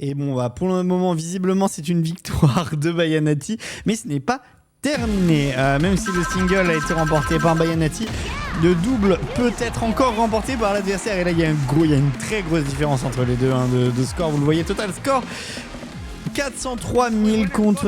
Et bon, bah, pour le moment, visiblement, c'est une victoire de Bayanati, mais ce n'est pas terminé. Même si le single a été remporté par Bayanati, le double peut être encore remporté par l'adversaire. Et là, il y a une très grosse différence entre les deux de score. Vous le voyez, total score 403 000 contre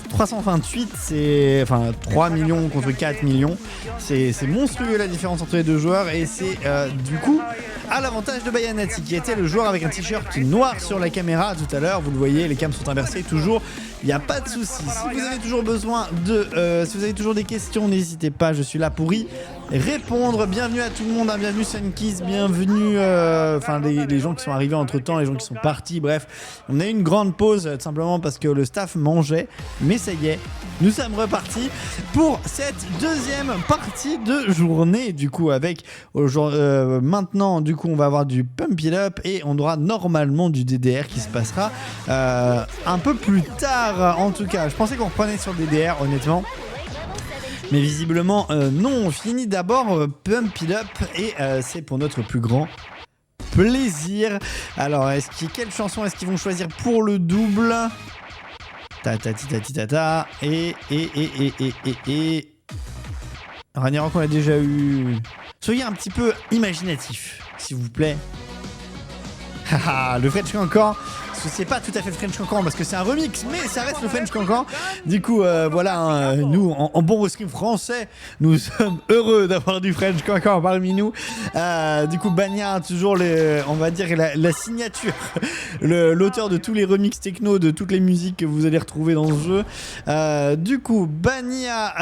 328, c'est enfin 3 millions contre 4 millions. C'est monstrueux la différence entre les deux joueurs et c'est du coup à l'avantage de Bayanati qui était le joueur avec un t-shirt noir sur la caméra tout à l'heure. Vous le voyez, les cams sont inversés toujours. Il n'y a pas de souci. Si vous avez toujours besoin de, si vous avez toujours des questions, n'hésitez pas. Je suis là pour y répondre. Bienvenue à tout le monde, hein. Bienvenue Sunkiss, bienvenue enfin les gens qui sont arrivés entre temps, les gens qui sont partis. Bref, on a eu une grande pause tout simplement parce que le staff mangeait, mais ça y est, nous sommes repartis pour cette deuxième partie de journée. Du coup, avec maintenant, du coup, on va avoir du Pump It Up et on aura normalement du DDR qui se passera un peu plus tard. En tout cas, je pensais qu'on reprenait sur DDR, honnêtement. Mais visiblement, non, on finit d'abord Pump It Up et c'est pour notre plus grand plaisir. Alors, quelle chanson est-ce qu'ils vont choisir pour le double? Ta et Ragnarok, on l'a déjà eu. Soyez un petit peu imaginatif, s'il vous plaît. Le French Cancan, c'est pas tout à fait le French Cancan parce que c'est un remix, mais ça reste le French Cancan. Du coup, voilà, hein, nous, en bon wrestling français, nous sommes heureux d'avoir du French Cancan parmi nous. Du coup, Bania, toujours on va dire la signature, l'auteur de tous les remix techno, de toutes les musiques que vous allez retrouver dans ce jeu. Du coup, Bania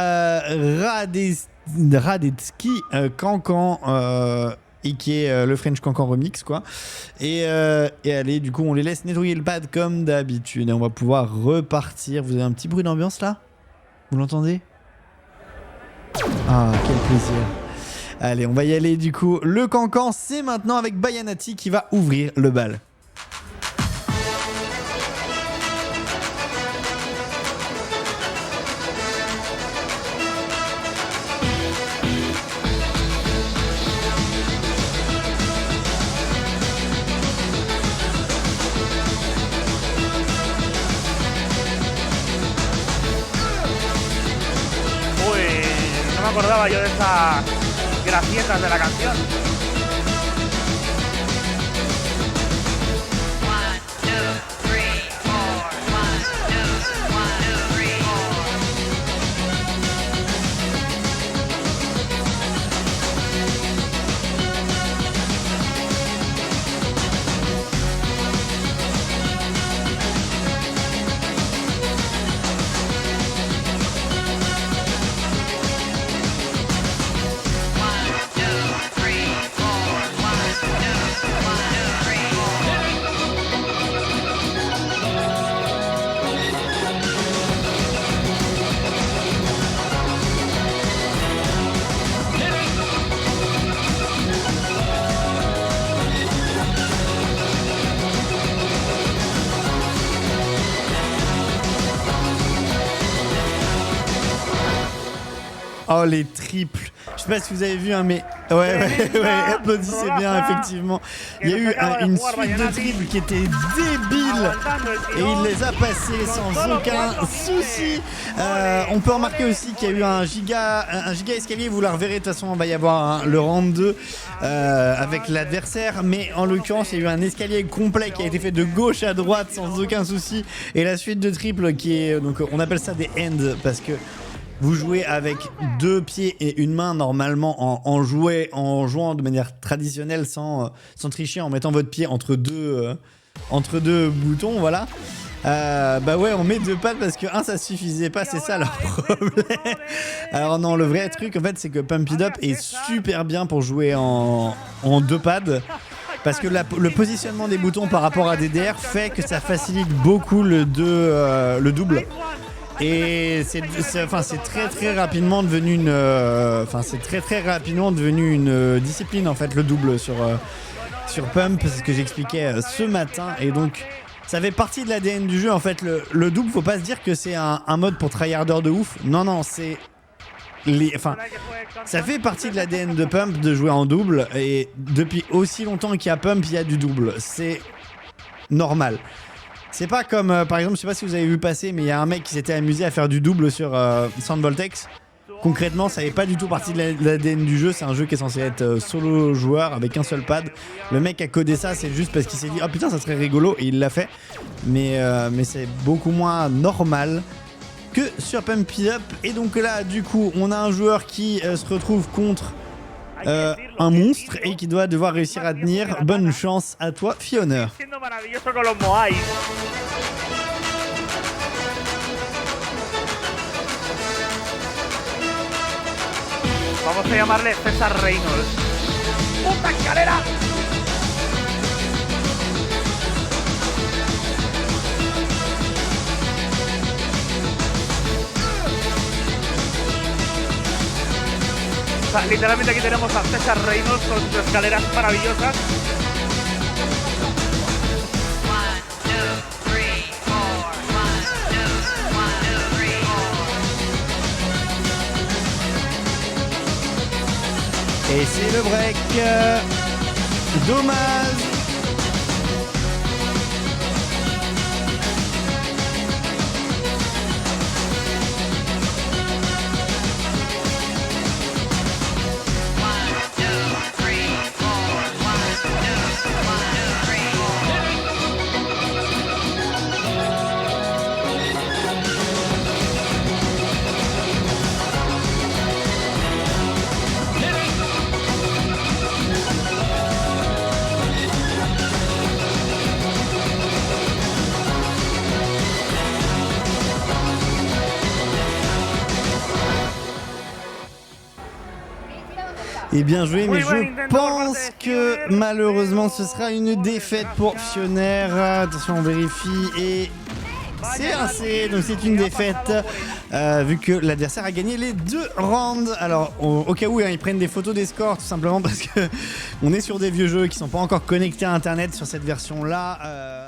Radetsky Cancan. Et qui est le French Cancan remix quoi. Et allez, du coup on les laisse nettoyer le pad comme d'habitude et on va pouvoir repartir. Vous avez un petit bruit d'ambiance là? Vous l'entendez? Ah, quel plaisir. Allez, on va y aller du coup. Le Cancan, c'est maintenant avec Bayanati qui va ouvrir le bal. No me acordaba yo de esas gracietas de la canción. Oh, les triples. Je sais pas si vous avez vu, hein, mais ouais, applaudissez bien, effectivement. Il y a eu une suite de triples qui était débile et il les a passés sans aucun souci. On peut remarquer aussi qu'il y a eu un giga escalier. Vous la reverrez, de toute façon, il va y avoir le round 2 avec l'adversaire. Mais en l'occurrence, il y a eu un escalier complet qui a été fait de gauche à droite sans aucun souci. Et la suite de triples qui est, donc on appelle ça des ends parce que vous jouez avec 2 pieds et une main normalement en jouant de manière traditionnelle sans tricher, en mettant votre pied entre deux boutons, voilà. Bah ouais, on met 2 pads parce que ça suffisait pas, c'est ça leur problème. Alors non, le vrai truc en fait c'est que Pump It Up est super bien pour jouer en 2 pads. Parce que le positionnement des boutons par rapport à DDR fait que ça facilite beaucoup le double. Et c'est très très rapidement devenu une discipline en fait, le double sur Pump, c'est ce que j'expliquais ce matin. Et donc ça fait partie de l'ADN du jeu en fait. Le double, faut pas se dire que c'est un mode pour tryharder de ouf. Non, c'est ça fait partie de l'ADN de Pump de jouer en double, et depuis aussi longtemps qu'il y a Pump, il y a du double. C'est normal. C'est pas comme, par exemple, je sais pas si vous avez vu passer, mais il y a un mec qui s'était amusé à faire du double sur Sandvoltex. Concrètement, ça n'est pas du tout partie de l'ADN du jeu. C'est un jeu qui est censé être solo joueur avec un seul pad. Le mec a codé ça, c'est juste parce qu'il s'est dit oh putain, ça serait rigolo et il l'a fait. Mais c'est beaucoup moins normal que sur Pump It Up. Et donc là, du coup, on a un joueur qui se retrouve contre un monstre et qui doit devoir réussir à tenir. Bonne chance à toi, Fiona. Vamos a llamarle César Reynolds. ¡Puta escalera! O sea, literalmente aquí tenemos a César Reynolds con sus escaleras maravillosas. Et c'est le break. Dommage. Et bien joué, mais je pense que malheureusement ce sera une défaite pour Fionaire. Attention, on vérifie et c'est un C, donc c'est une défaite vu que l'adversaire a gagné les 2 rounds. Alors au cas où ils prennent des photos des scores tout simplement parce que on est sur des vieux jeux qui sont pas encore connectés à internet sur cette version là.